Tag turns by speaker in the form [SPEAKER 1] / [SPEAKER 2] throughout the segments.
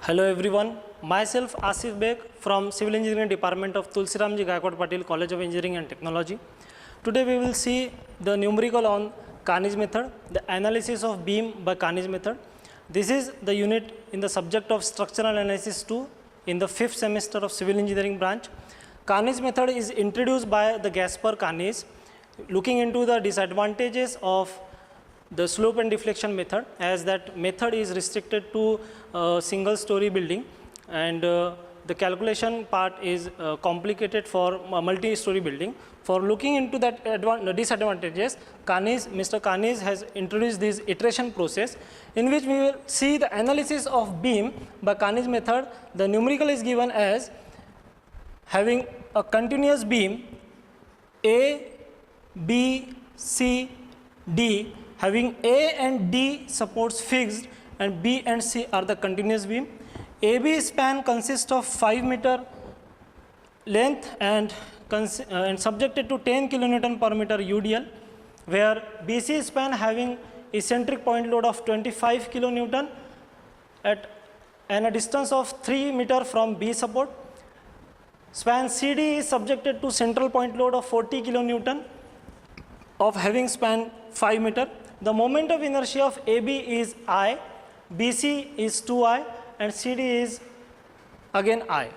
[SPEAKER 1] Hello everyone, myself Asif Beg from Civil Engineering Department of Tulsiramji Gaikwad Patil College of Engineering and Technology. Today we will see the numerical on Carnage method, the analysis of beam by Carnage method. This is the unit in the subject of structural analysis 2 in the 5th semester of Civil Engineering branch. Carnage method is introduced by the Gaspar Carnage, looking into the disadvantages of the slope and deflection method, as that method is restricted to single story building, and the calculation part is complicated for multi-story building. For looking into that disadvantages, Mr. Carnage has introduced this iteration process, in which we will see the analysis of beam by Carnage method. The numerical is given as having a continuous beam A, B, C, D, having A and D supports fixed and B and C are the continuous beam. AB span consists of 5 meter length and subjected to 10 kilonewton per meter UDL, where BC span having eccentric point load of 25 kilonewton and a distance of 3 meter from B support. Span CD is subjected to central point load of 40 kilonewton of having span 5 meter. The moment of inertia of AB is I, BC is 2I and CD is again I.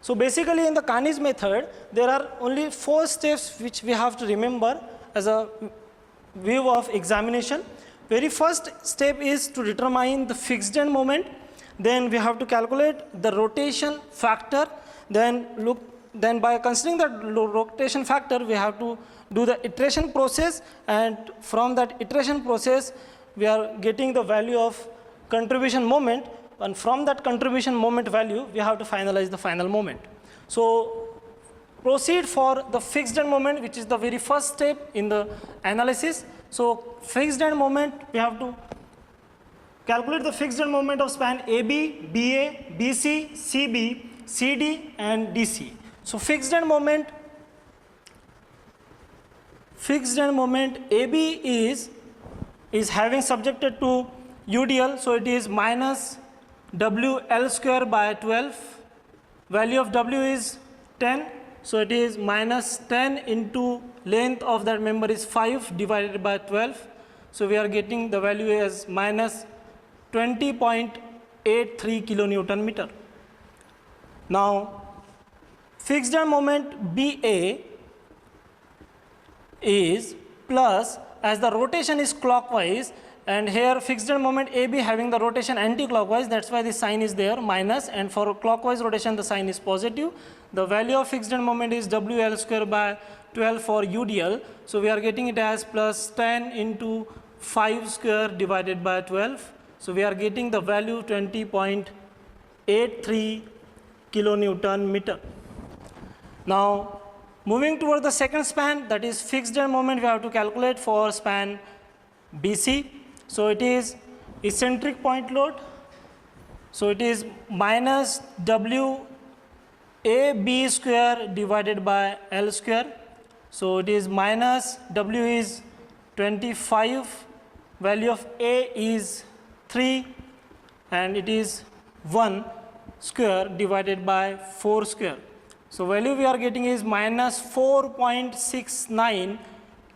[SPEAKER 1] So basically in the Carnage method there are only 4 steps which we have to remember as a view of examination. Very first step is to determine the fixed end moment, then we have to calculate the rotation factor, then by considering that rotation factor we have to do the iteration process, and from that iteration process we are getting the value of contribution moment, and from that contribution moment value we have to finalize the final moment. So proceed for the fixed end moment, which is the very first step in the analysis. So fixed end moment, we have to calculate the fixed end moment of span AB, BA, BC, CB, CD and DC. So fixed end moment AB is having subjected to UDL, so it is minus WL square by 12. Value of W is 10, so it is minus 10 into length of that member is 5 divided by 12. So we are getting the value as minus 20.83 kilonewton meter. Now fixed end moment BA is plus, as the rotation is clockwise, and here fixed end moment AB having the rotation anti-clockwise, that's why the sign is there minus, and for clockwise rotation the sign is positive. The value of fixed end moment is WL square by 12 for UDL, so we are getting it as plus 10 into 5 square divided by 12, so we are getting the value 20.83 kilonewton meter. Now moving toward the second span, that is fixed end moment, we have to calculate for span BC. So it is eccentric point load, so it is minus WAB square divided by L square. So it is minus W is 25, value of A is 3 and it is 1 square divided by 4 square. So value we are getting is minus 4.69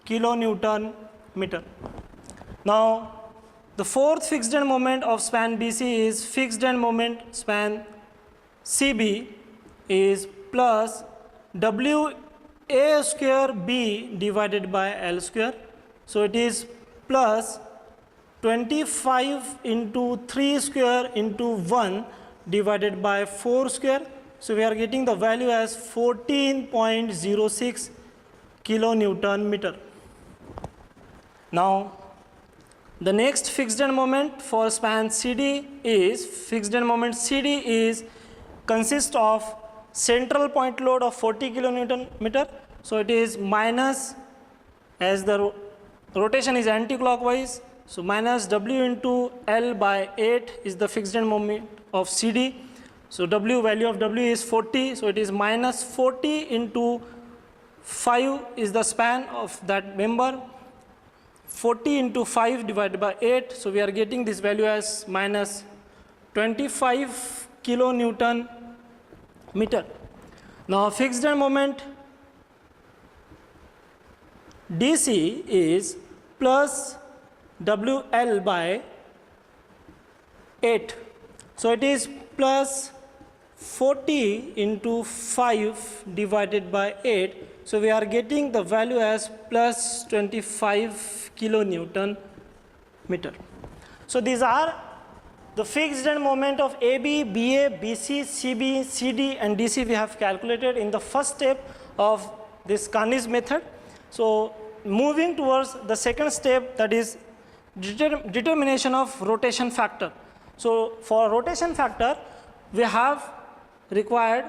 [SPEAKER 1] kilonewton meter. Now the fourth fixed end moment of span BC is fixed end moment span CB is plus WA square B divided by L square. So it is plus 25 into 3 square into 1 divided by 4 square. So we are getting the value as 14.06 kilonewton meter. Now the next fixed end moment for span CD is consists of central point load of 40 kilonewton meter. So it is minus, as the rotation is anti-clockwise, so minus W into L by 8 is the fixed end moment of CD. So value of W is 40, so it is minus 40 into 5 is the span of that member, 40 into 5 divided by 8, so we are getting this value as minus 25 kilonewton meter. Now fixed end moment DC is plus WL by 8. So it is plus 40 into 5 divided by 8. So we are getting the value as plus 25 kilonewton meter. So these are the fixed end moment of AB, BA, BC, CB, CD and DC we have calculated in the first step of this Carney's method. So moving towards the second step, that is determination of rotation factor. So for rotation factor we have required,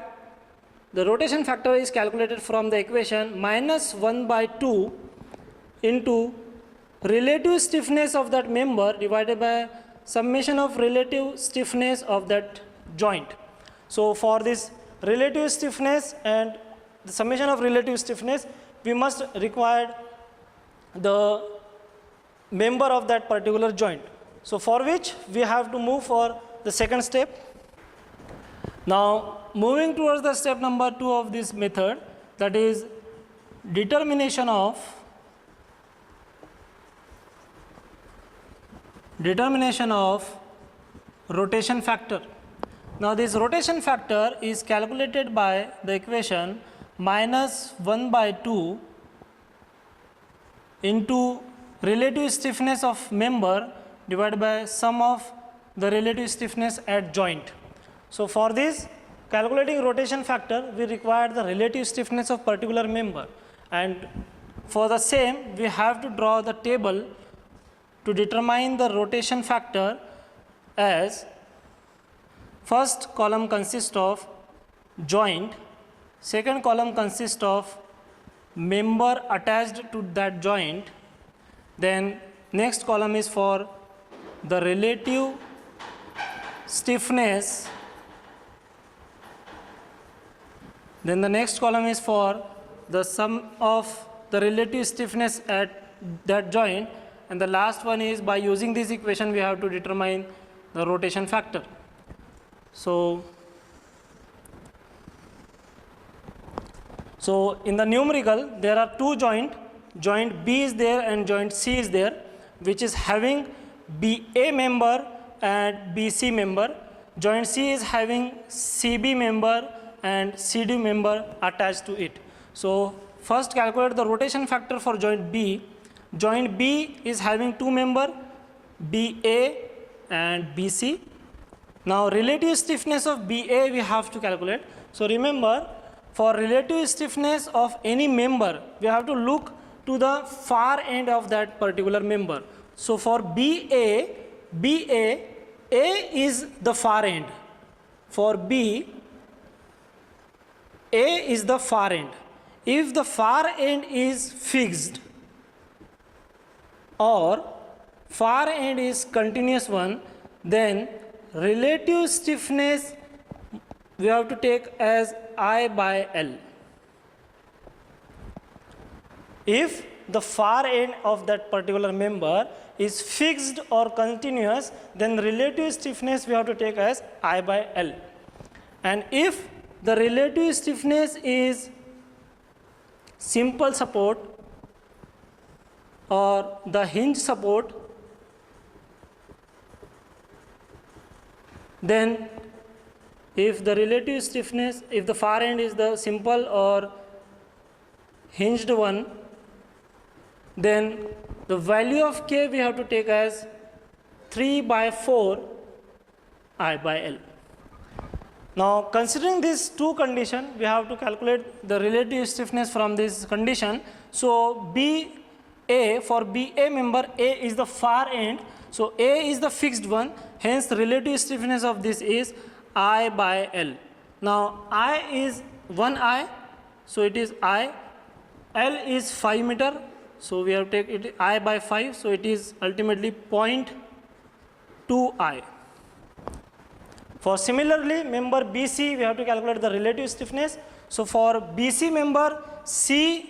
[SPEAKER 1] the rotation factor is calculated from the equation minus 1 by 2 into relative stiffness of that member divided by summation of relative stiffness of that joint. So for this relative stiffness and the summation of relative stiffness, we must require the member of that particular joint. So for which we have to move for the second step. Now moving towards the step number 2 of this method, that is determination of rotation factor. Now this rotation factor is calculated by the equation minus 1 by 2 into relative stiffness of member divided by sum of the relative stiffness at joint. So for this calculating rotation factor, we require the relative stiffness of particular member, and for the same we have to draw the table to determine the rotation factor, as first column consists of joint, second column consists of member attached to that joint, then next column is for the relative stiffness, then the next column is for the sum of the relative stiffness at that joint, and the last one is by using this equation we have to determine the rotation factor. So in the numerical there are two joint B is there and joint C is there, which is having BA member and BC member. Joint C is having CB member and CD member attached to it. So first calculate the rotation factor for joint B. Joint B is having two member, BA and BC. Now relative stiffness of BA we have to calculate. So remember, for relative stiffness of any member we have to look to the far end of that particular member. So for BA, A is the far end. For B, A is the far end. If the far end is fixed or far end is continuous one, then relative stiffness we have to take as I by L. If the far end of that particular member is fixed or continuous, then relative stiffness we have to take as I by L. And if the relative stiffness is simple support or the hinge support, then if the relative stiffness, if the far end is the simple or hinged one, then the value of K we have to take as 3 by 4 I by L. Now considering these two conditions, we have to calculate the relative stiffness from this condition. So BA, for BA member, A is the far end, so A is the fixed one, hence the relative stiffness of this is I by L. Now I is 1I, so it is I, L is 5 meter, so we have to take it I by 5, so it is ultimately 0.2I. For similarly member BC, we have to calculate the relative stiffness. So for BC member, C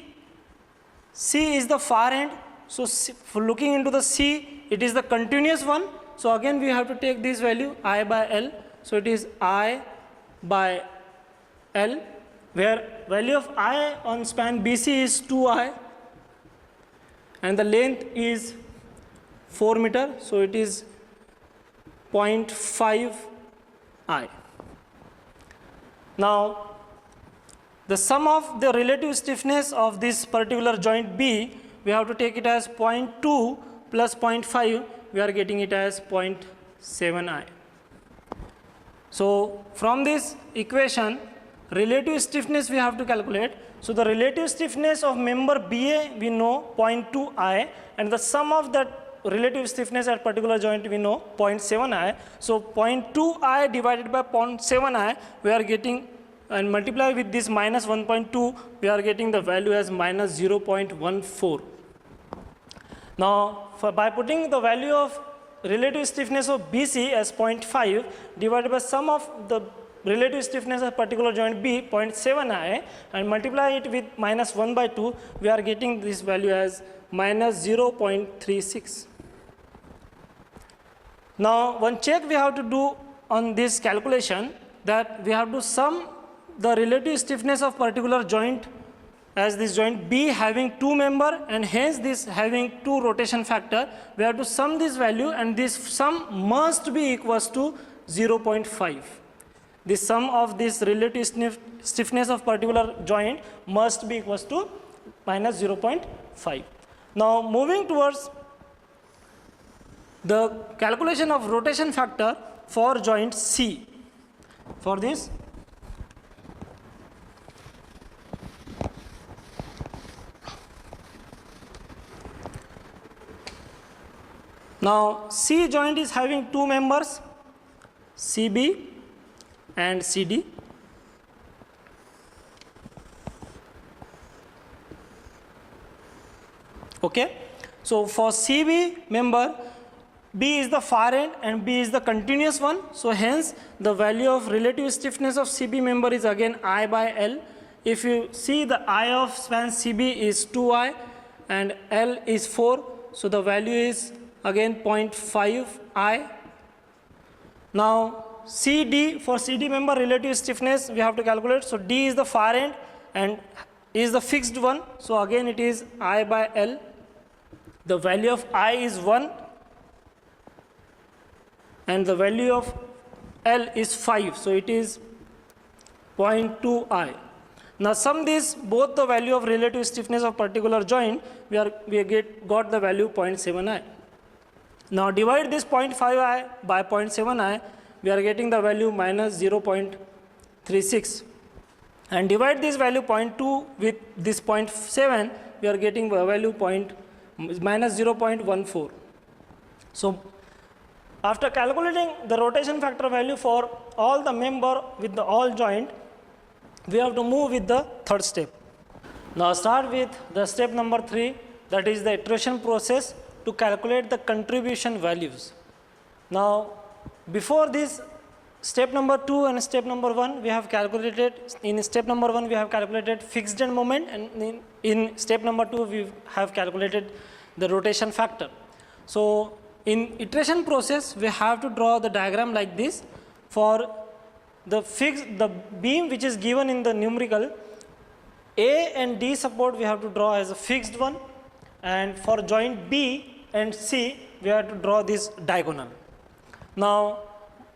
[SPEAKER 1] is the far end, so for looking into the C, it is the continuous one, So again we have to take this value I by L. So it is I by L, where value of I on span BC is 2I and the length is 4 meter. So it is 0.5 I. Now the sum of the relative stiffness of this particular joint B, we have to take it as 0.2 plus 0.5, we are getting it as 0.7 I. So from this equation, relative stiffness we have to calculate. So the relative stiffness of member BA we know 0.2 I, and the sum of that relative stiffness at particular joint we know 0.7 I. So 0.2 I divided by 0.7 I, we are getting, and multiply with this minus 1.2, we are getting the value as minus 0.14. Now by putting the value of relative stiffness of BC as 0.5 divided by sum of the relative stiffness of particular joint B 0.7 I and multiply it with minus 1 by 2, we are getting this value as minus 0.36. Now one check we have to do on this calculation, that we have to sum the relative stiffness of particular joint, as this joint B having 2 member and hence this having 2 rotation factor, we have to sum this value and this sum must be equals to 0.5. The sum of this relative stiffness of particular joint must be equals to minus 0.5. Now moving towards the calculation of rotation factor for joint C. For this, now C joint is having 2 members, CB and CD. Okay. So for CB member, B is the far end and B is the continuous one. So hence the value of relative stiffness of CB member is again I by L. If you see, the I of span CB is 2I and L is 4. So the value is again 0.5 I. Now CD, for CD member relative stiffness we have to calculate. So D is the far end and is the fixed one. So again it is I by L. The value of I is 1 and the value of L is 5. So it is 0.2 I. Now sum this both the value of relative stiffness of particular joint, we got the value 0.7 I. Now divide this 0.5 I by 0.7 I, we are getting the value minus 0.36, and divide this value 0.2 with this 0.7, we are getting the value minus 0.14. So after calculating the rotation factor value for all the member with the all joint, we have to move with the third step. Now start with the step number 3, that is the iteration process to calculate the contribution values. Now before this, step number 2 and step number 1 we have calculated. In step number 1 we have calculated fixed end moment, and in step number 2 we have calculated the rotation factor. So in iteration process we have to draw the diagram like this. For the beam which is given in the numerical, A and D support we have to draw as a fixed one, and for joint B and C we have to draw this diagonal. Now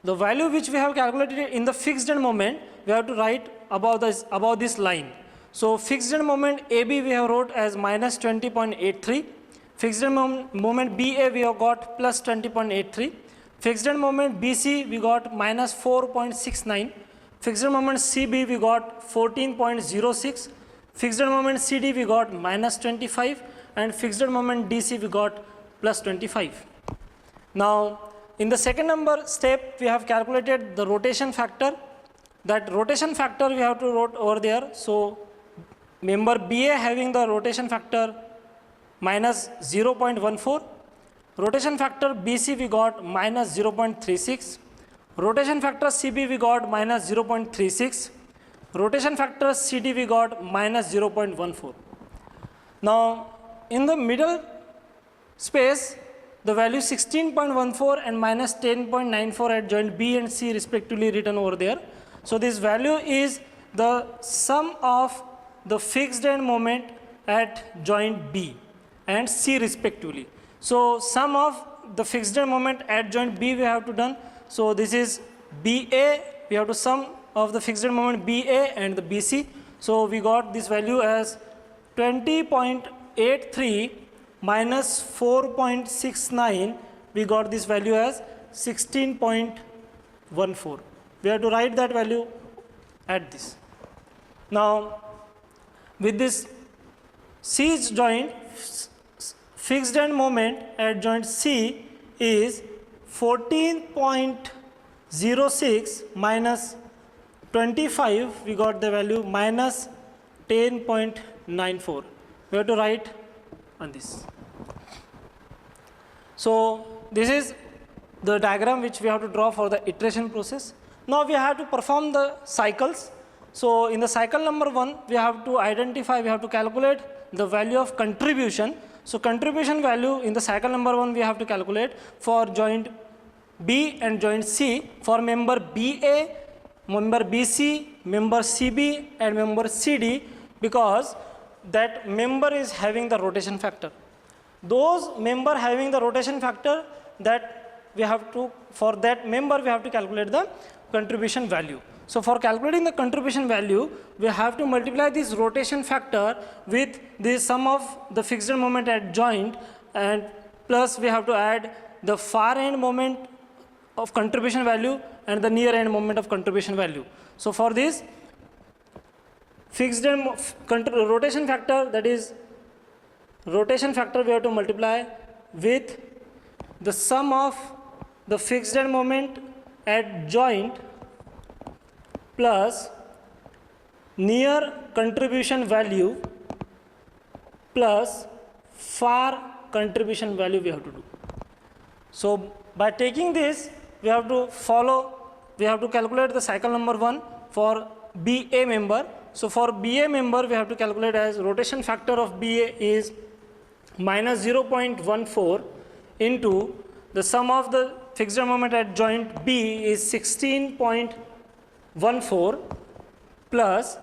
[SPEAKER 1] the value which we have calculated in the fixed end moment, we have to write above this line. So fixed end moment AB we have wrote as minus 20.83, fixed end moment BA we have got plus 20.83, fixed end moment BC we got minus 4.69, fixed end moment CB we got 14.06, fixed end moment CD we got minus 25, and fixed end moment DC we got plus 25. Now in the second number step we have calculated the rotation factor. That rotation factor we have to write over there. So member BA having the rotation factor minus 0.14, rotation factor BC we got minus 0.36, rotation factor CB we got minus 0.36, rotation factor CD we got minus 0.14. Now in the middle space, the value 16.14 and minus 10.94 at joint B and C respectively written over there. So this value is the sum of the fixed end moment at joint B and C respectively. So sum of the fixed end moment at joint B we have to done. So this is BA, we have to sum of the fixed end moment BA and the BC. So we got this value as 20.83 minus 4.69, we got this value as 16.14. We have to write that value at this. Now with this C is joint, fixed end moment at joint C is 14.06 minus 25, we got the value minus 10.94. We have to write on this. So this is the diagram which we have to draw for the iteration process. Now we have to perform the cycles. So in the cycle number 1, we have to identify, we have to calculate the value of contribution. So contribution value in the cycle number 1 we have to calculate for joint B and joint C for member BA, member BC, member CB and member CD, because that member is having the rotation factor. Those member having the rotation factor, that we have to, for that member we have to calculate the contribution value. So for calculating the contribution value, we have to multiply this rotation factor with the sum of the fixed end moment at joint, and plus we have to add the far end moment of contribution value and the near end moment of contribution value. So for this fixed end rotation factor, that is rotation factor, we have to multiply with the sum of the fixed end moment at joint plus near contribution value plus far contribution value we have to do. So by taking this, we have to calculate the cycle number 1 for BA member. So for BA member, we have to calculate as rotation factor of BA is minus 0.14 into the sum of the fixed moment at joint B is 16.14 plus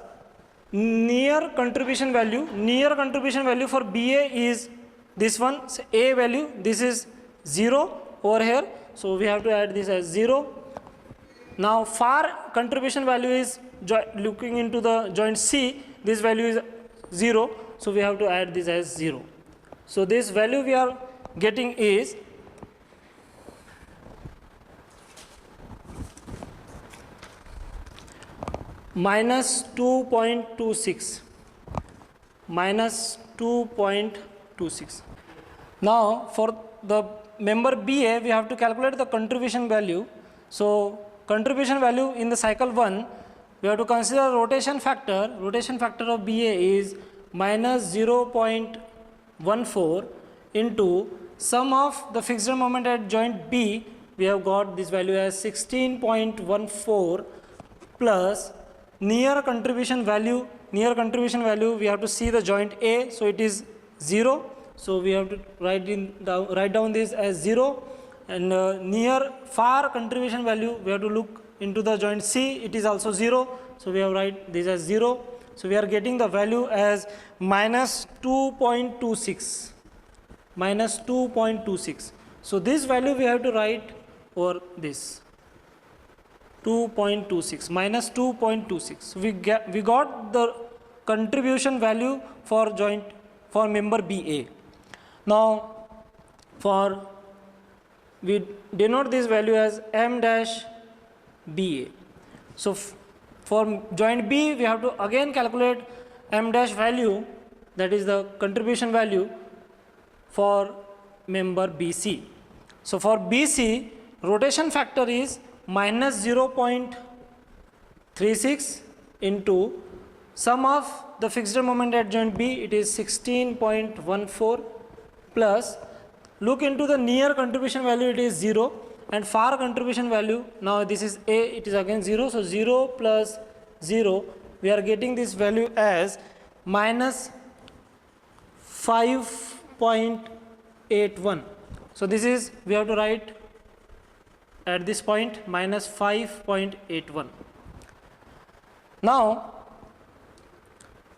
[SPEAKER 1] near contribution value. Near contribution value for BA is this one, so A value, this is 0 over here. So we have to add this as 0. Now far contribution value is looking into the joint C, this value is 0. So we have to add this as 0. So this value we are getting is minus 2.26. Minus 2.26. Now for the member BA, we have to calculate the contribution value. So contribution value in the cycle 1, we have to consider rotation factor. Rotation factor of BA is minus 0.14 into sum of the fixed moment at joint B. We have got this value as 16.14 plus near contribution value. Near contribution value, we have to see the joint A, so it is 0. So we have to write down this as 0, and near far contribution value, we have to look into the joint C, it is also 0. So we have write this as 0. So we are getting the value as minus 2.26. Minus 2.26. So this value we have to write over this 2.26 minus 2.26. So we got the contribution value for member BA. Now we denote this value as M dash BA. So for joint B, we have to again calculate M dash value, that is the contribution value for member BC. So for BC, rotation factor is minus 0.36 into sum of the fixed moment at joint B, it is 16.14 plus look into the near contribution value, it is 0, and far contribution value, now this is A, it is again 0, so 0 plus 0, we are getting this value as minus 5.81. So this is, we have to write at this point minus 5.81. Now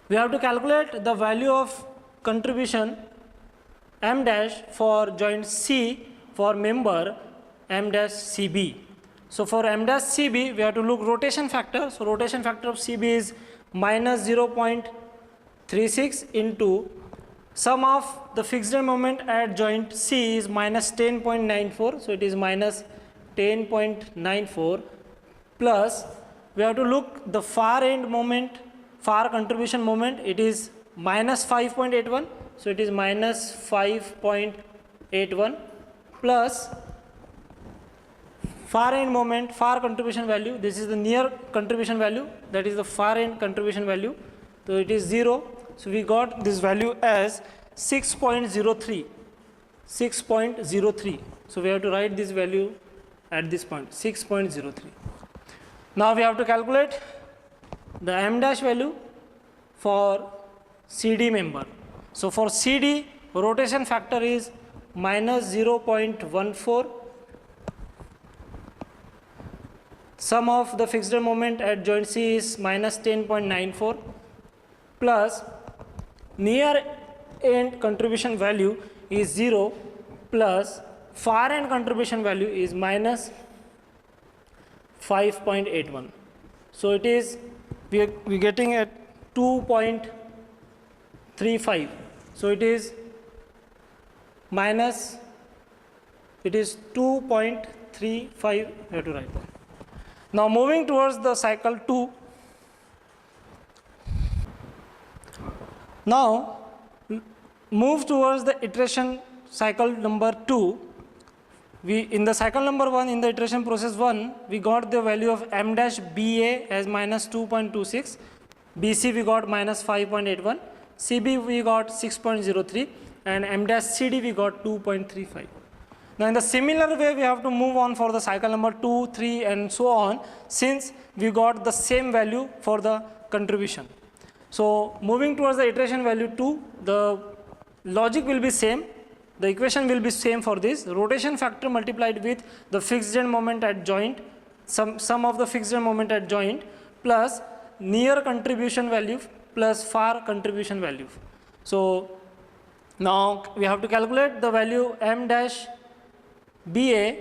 [SPEAKER 1] we have to calculate the value of contribution M dash for joint C for member M dash CB. So for M dash CB we have to look rotation factor. So rotation factor of CB is minus 0.36 into sum of the fixed moment at joint C is minus 10.94. So it is minus 10.94 plus we have to look the far end moment, far contribution moment, it is minus 5.81. So it is minus 5.81 plus far end moment, far contribution value, this is the near contribution value, that is the far end contribution value, so it is 0. So we got this value as 6.03. So we have to write this value at this point, 6.03. Now we have to calculate the M dash value for CD member. So for CD rotation factor is minus 0.14. Sum of the fixed moment at joint C is minus 10.94 plus near end contribution value is 0 plus far end contribution value is minus 5.81. So it is, we are getting at 2.35. So it is minus, it is 2.35, we have to write that. Now moving towards the cycle 2. Now move towards the iteration cycle number 2. We in the cycle number 1, in the iteration process 1, we got the value of M dash BA as minus 2.26, BC we got minus 5.81, CB we got 6.03 and M dash CD we got 2.35. Now in the similar way we have to move on for the cycle number 2, 3 and so on, since we got the same value for the contribution. So moving towards the iteration value 2, the logic will be same, the equation will be same for this, rotation factor multiplied with the fixed end moment at joint, sum of the fixed end moment at joint plus near contribution value plus far contribution value. So now we have to calculate the value M dash BA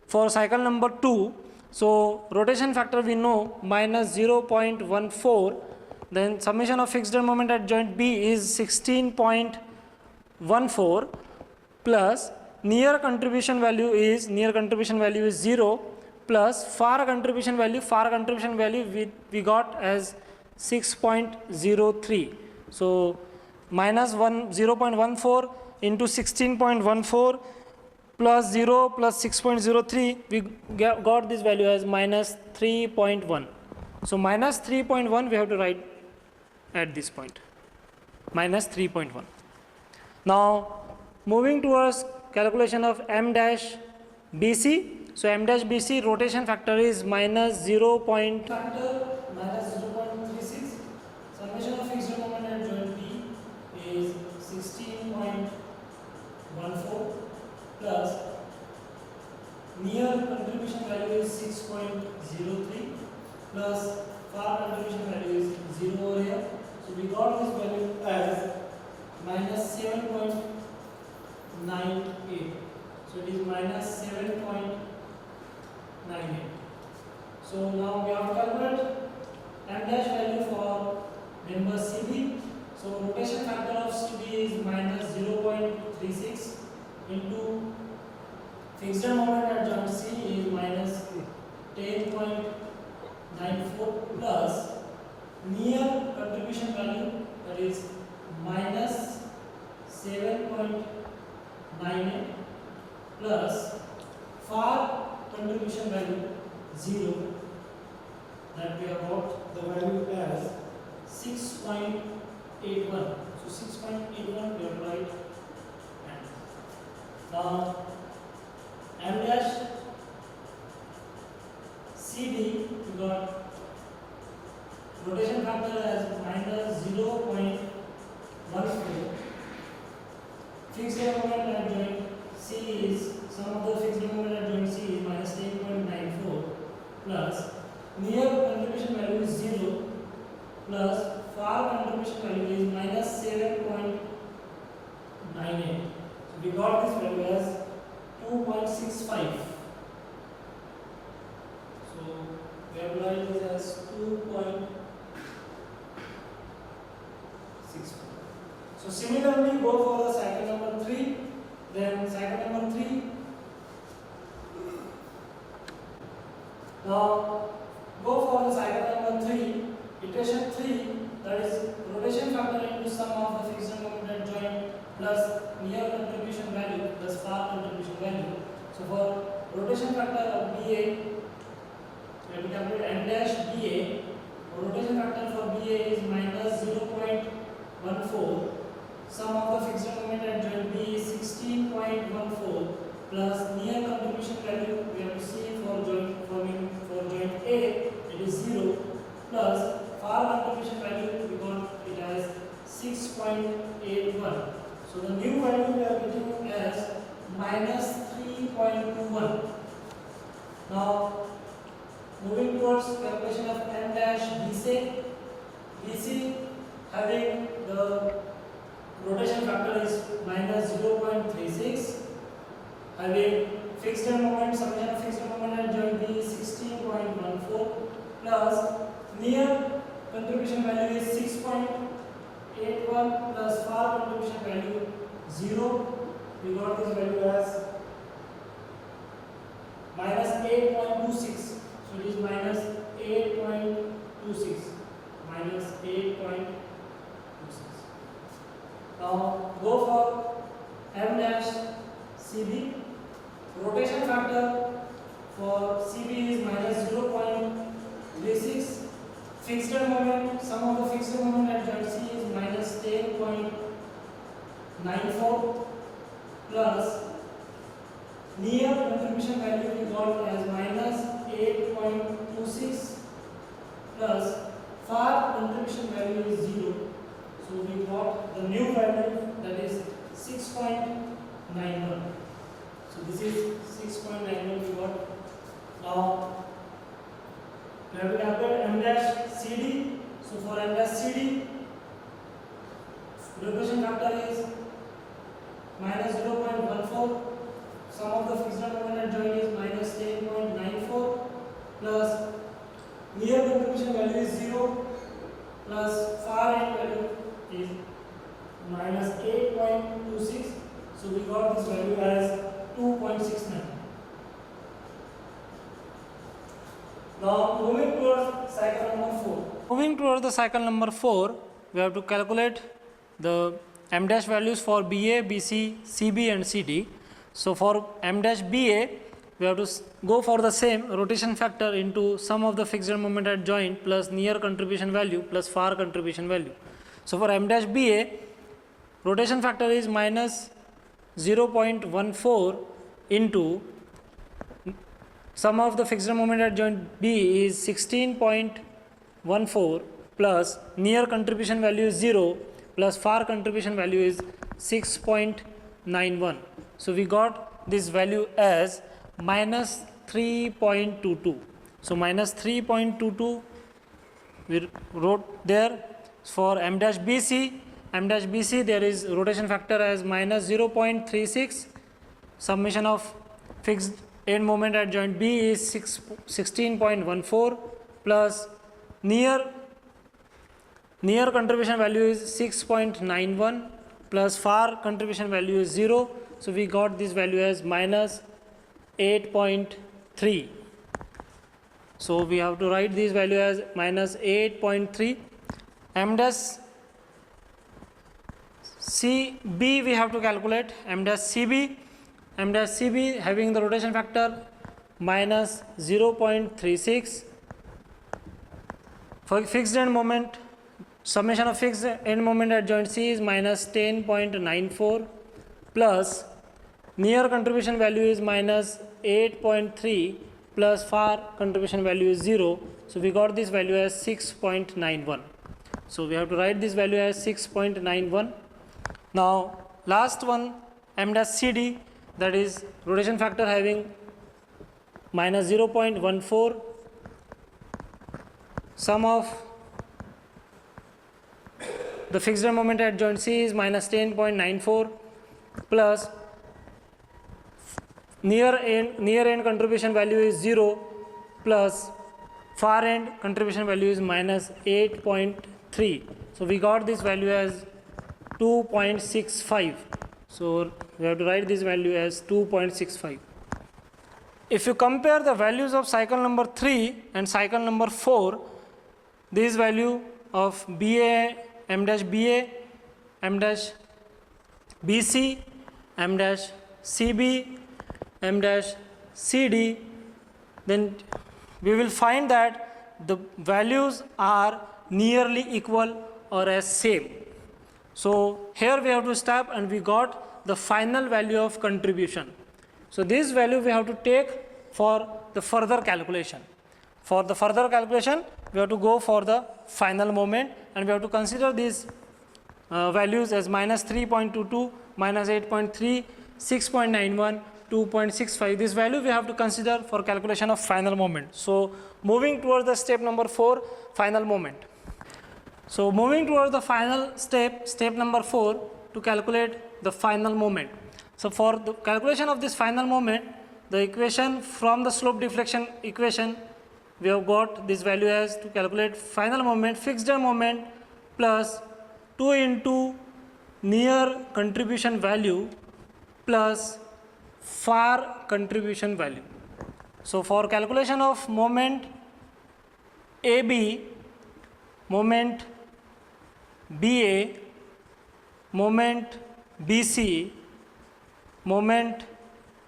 [SPEAKER 1] for cycle number 2. So rotation factor we know minus 0.14, then summation of fixed end moment at joint B is 16.14 plus near contribution value is 0 plus far contribution value we got as 6.03. So minus 0.14 into 16.14 plus 0 plus 6.03, we got this value as minus 3.1. So minus 3.1 we have to write at this point, minus 3.1. Now moving towards calculation of M dash BC. So M dash BC rotation factor is minus 0.36. Summation of fixed moment at joint B is 16.14 plus near contribution value is 6.03 plus far contribution value is 0 over here. So we got this value as minus 7.98. So it is minus 7.98. So now we have to calculate M dash value for member CB. So rotation factor of CB is minus 0.36 into fixed moment at joint C is minus 10.94 plus near contribution value, that is minus 7.98 plus far contribution value 0, that we have got the value as 6.81. So 6.81 we have to write. Now M dash CD we got rotation factor as minus 0.14, fixed moment at joint C C is sum of the fixed moment at joint C is minus 10.94 plus near contribution value is 0 plus far contribution value is minus 7.98. So we got this value as 2.65. So we have write this as 2.65. So similarly go for the cycle number 3. Then cycle number 3. Now go for the cycle number 3. Iteration 3, that is rotation factor into sum of the fixed moment at joint plus near contribution value plus far contribution value. So for rotation factor of BA, we have to calculate M dash BA. Rotation factor for BA is minus 0.14. Sum of the fixed moment at joint B is 16.14 plus near contribution value we have to see for joint A, it is 0 plus far contribution value we got it as 6.81. So the new value we are getting as minus 3.21. Now moving towards calculation of M dash BC. BC having the rotation factor is minus 0.36, having fixed end moment, summation of fixed end moment at joint B is 16.14 plus near contribution value is 6.81 plus far contribution value 0. We got this value as minus 8.26. So it is minus 8.26. Minus 8.26. Now go for M dash CB. Rotation factor for CB is minus 0.36. Fixed end moment, sum of the fixed end moment at joint C is minus 10.94 plus near contribution value we got as minus 8.26 plus far contribution value is 0. So we got the new value, that is 6.91. So this is 6.91 we got. Now we have to calculate M dash CD. So for M dash CD, rotation factor is minus 0.14. Sum of the fixed moment at joint is minus 10.94 plus near contribution value is 0 plus far end value is minus 8.26. So we got this value as 2.69. Now moving towards cycle number 4. Moving towards the cycle number 4, we have to calculate the M dash values for BA, BC, CB and CD. So for M dash BA, we have to go for the same rotation factor into sum of the fixed moment at joint plus near contribution value plus far contribution value. So for M dash BA, rotation factor is minus 0.14 into sum of the fixed moment at joint B is 16.14 plus near contribution value is 0 plus far contribution value is 6.91. So we got this value as minus 3.22. So minus 3.22 we wrote there. For M dash BC, there is rotation factor as minus 0.36. Summation of fixed end moment at joint B is 16.14 plus near contribution value is 6.91 plus far contribution value is 0. So we got this value as minus 8.3. So we have to write this value as minus 8.3. M dash CB we have to calculate. M dash CB having the rotation factor minus 0.36. For fixed end moment, summation of fixed end moment at joint C is minus 10.94 plus near contribution value is minus 8.3 plus far contribution value is 0. So we got this value as 6.91. So we have to write this value as 6.91. Now last one, M dash CD, that is rotation factor having minus 0.14, sum of the fixed end moment at joint C is minus 10.94 plus near end contribution value is 0 plus far end contribution value is minus 8.3. So we got this value as 2.65. So we have to write this value as 2.65. If you compare the values of cycle number 3 and cycle number 4, this value of BA, M dash BA, M dash BC, M dash CB, M dash CD, then we will find that the values are nearly equal or as same. So here we have to stop and we got the final value of contribution. So this value we have to take for the further calculation. For the further calculation, we have to go for the final moment and we have to consider these values as minus 3.22, minus 8.3, 6.91, 2.65. This value we have to consider for calculation of final moment. So moving towards the step number 4, final moment. So moving towards the final step, step number 4, to calculate the final moment. So for the calculation of this final moment, the equation from the slope deflection equation, we have got this value as to calculate final moment, fixed end moment plus 2 into near contribution value plus far contribution value. So for calculation of moment AB, moment BA, moment BC, moment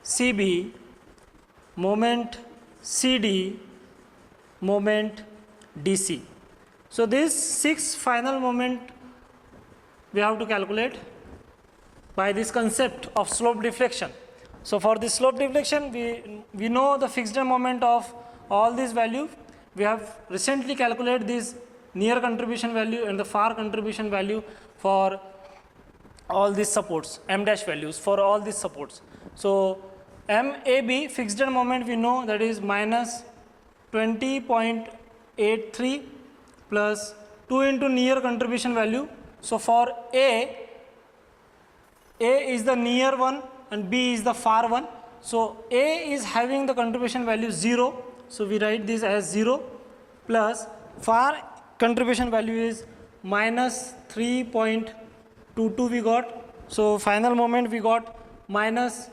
[SPEAKER 1] CB, moment CD, moment DC. So these 6 final moment we have to calculate by this concept of slope deflection. So for this slope deflection, we know the fixed end moment of all these values. We have recently calculated this near contribution value and the far contribution value for all these supports, M dash values for all these supports. So MAB fixed end moment we know that is minus 20.83 plus 2 into near contribution value. So for A is the near one and B is the far one. So A is having the contribution value 0. So we write this as 0 plus far contribution value is minus 3.22 we got. So final moment we got minus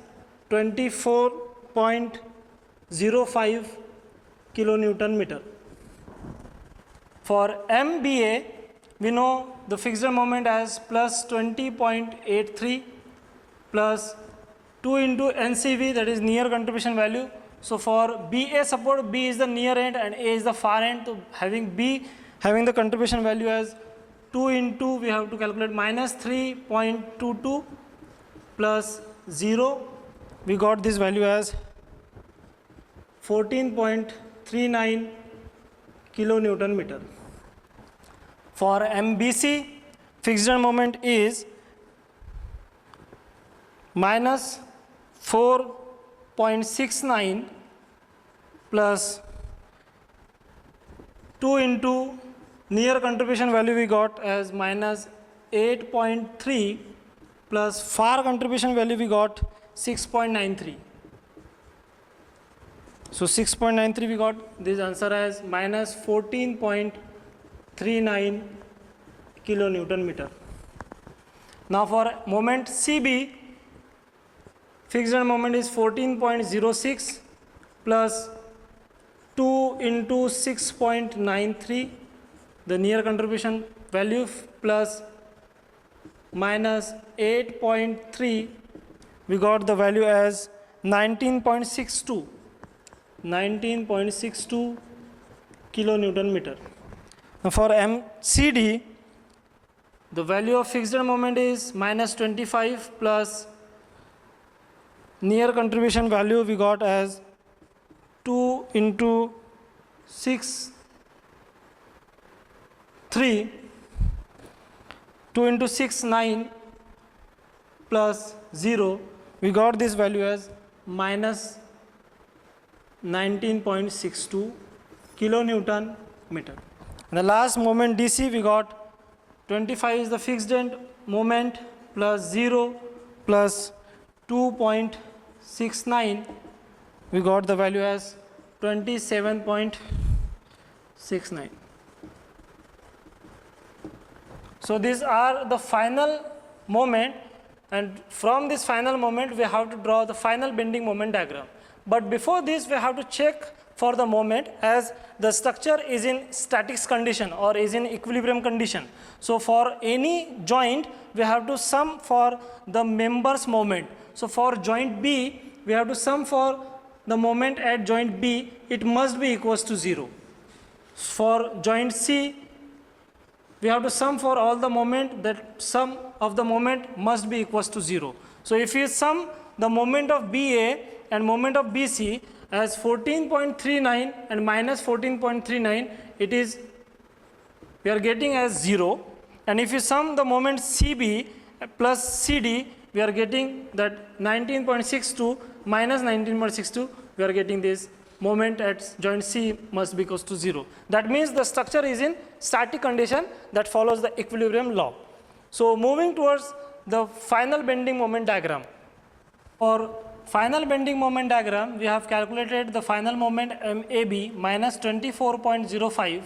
[SPEAKER 1] 24.05 kilonewton meter. For MBA, we know the fixed moment as plus 20.83 plus 2 into NCV, that is near contribution value. So for BA support, B is the near end and A is the far end. So having B having the contribution value as 2 into, we have to calculate minus 3.22 plus 0. We got this value as 14.39 kilonewton meter. For MBC, fixed end moment is minus 4.69 plus 2 into near contribution value we got as minus 8.3 plus far contribution value we got 6.93. So 6.93 we got this answer as minus 14.39 kilonewton meter. Now for moment CB, fixed end moment is 14.06 plus 2 into 6.93, the near contribution value plus minus 8.3, we got the value as 19.62 kilonewton meter. Now for MCD, the value of fixed end moment is minus 25 plus near contribution value we got as 2 into 6, 3, 2 into 6, 9 plus 0. we got this value as minus 19.62 kilonewton meter. And the last moment DC we got 25 is the fixed end moment plus 0 plus 2.69, we got the value as 27.69. So these are the final moment, and from this final moment we have to draw the final bending moment diagram. But before this we have to check for the moment, as the structure is in static condition or is in equilibrium condition. So for any joint we have to sum for the members moment. So for joint B we have to sum for the moment at joint B, it must be equals to 0. For joint C we have to sum for all the moment, that sum of the moment must be equals to 0. So if you sum the moment of BA and moment of BC as 14.39 and minus 14.39, it is, we are getting as 0. And if you sum the moment CB plus CD, we are getting that 19.62 minus 19.62, we are getting this moment at joint C must be equals to 0. That means the structure is in static condition that follows the equilibrium law. So moving towards the final bending moment diagram. For final bending moment diagram, we have calculated the final moment MAB minus 24.05,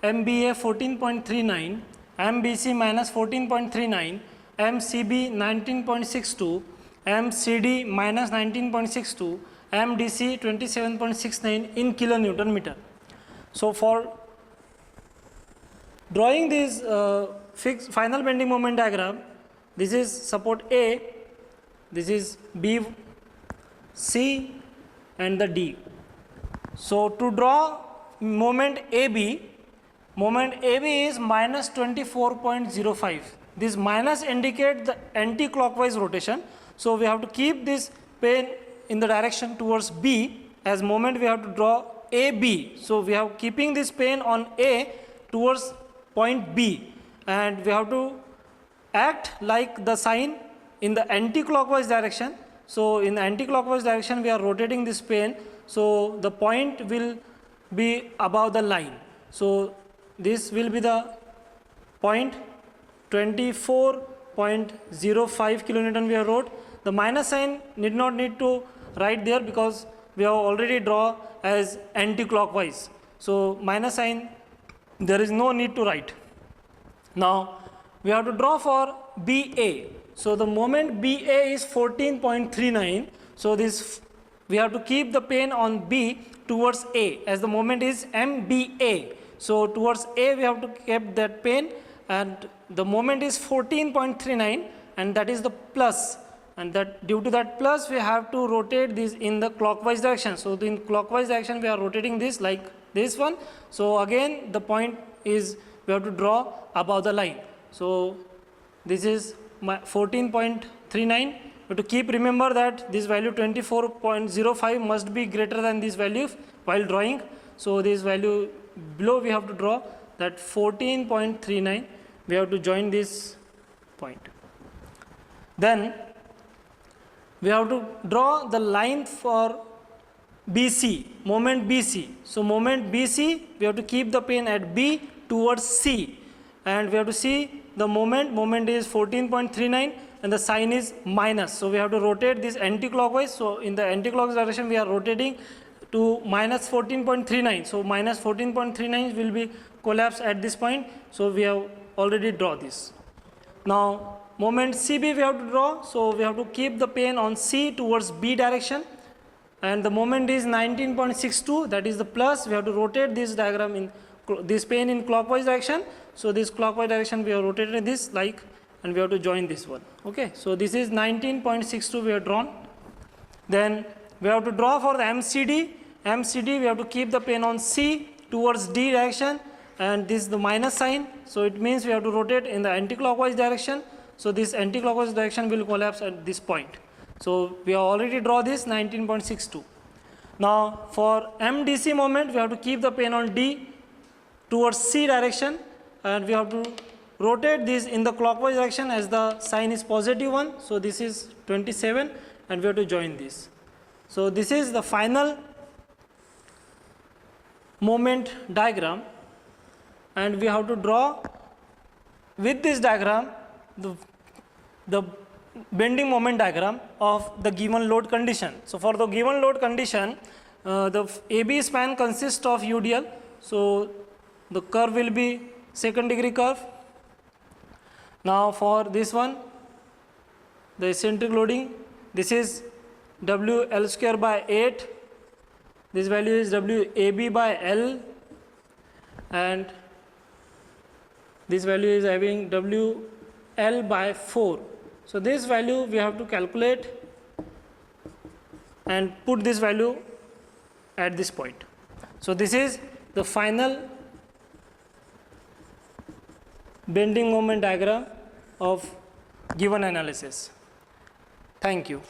[SPEAKER 1] MBA 14.39, MBC minus 14.39, MCB 19.62, MCD minus 19.62, MDC 27.69 in kilonewton meter. So for drawing this fixed final bending moment diagram, this is support A, this is B, C and the D. So to draw moment AB is minus 24.05. This minus indicate the anti-clockwise rotation. So we have to keep this pen in the direction towards B. As moment we have to draw AB. So we have keeping this pen on A towards point B, and we have to act like the sign in the anti-clockwise direction. So in the anti-clockwise direction we are rotating this pen, so the point will be above the line. So this will be the point 24.05 kilonewton we have wrote. The minus sign need to write there because we have already draw as anti-clockwise. So minus sign there is no need to write. Now we have to draw for BA. So the moment BA is 14.39. So this we have to keep the pen on B towards A, as the moment is MBA. So towards A we have to keep that pen, and the moment is 14.39 and that is the plus, and that due to that plus we have to rotate this in the clockwise direction. So in clockwise direction we are rotating this like this one. So again the point is we have to draw above the line. So this is 14.39. We have to keep remember that this value 24.05 must be greater than this value while drawing. So this value below we have to draw that 14.39. We have to join this point. Then we have to draw the line for BC, moment BC. So moment BC, we have to keep the pen at B towards C, and we have to see the moment is 14.39 and the sign is minus. So we have to rotate this anti-clockwise. So in the anti-clockwise direction we are rotating to minus 14.39. So minus 14.39 will be collapsed at this point. So we have already draw this. Now moment CB we have to draw. So we have to keep the pen on C towards B direction, and the moment is 19.62, that is the plus. We have to rotate this diagram in this pen in clockwise direction. So this clockwise direction we have rotated this like, and we have to join this one. Okay, so this is 19.62 we have drawn. Then we have to draw for the MCD. MCD we have to keep the pen on C towards D direction, and this is the minus sign. So it means we have to rotate in the anti-clockwise direction. So this anti-clockwise direction will collapse at this point. So we have already draw this 19.62. Now for MDC moment we have to keep the pen on D towards C direction, and we have to rotate this in the clockwise direction as the sign is positive one. So this is 27 and we have to join this. So this is the final moment diagram, and we have to draw with this diagram the bending moment diagram of the given load condition. So for the given load condition, the AB span consists of UDL. So the curve will be second degree curve. Now for this one, the eccentric loading, this is WL square by 8, this value is WAB by L, and this value is having WL by 4. So this value we have to calculate and put this value at this point. So this is the final bending moment diagram of given analysis. Thank you.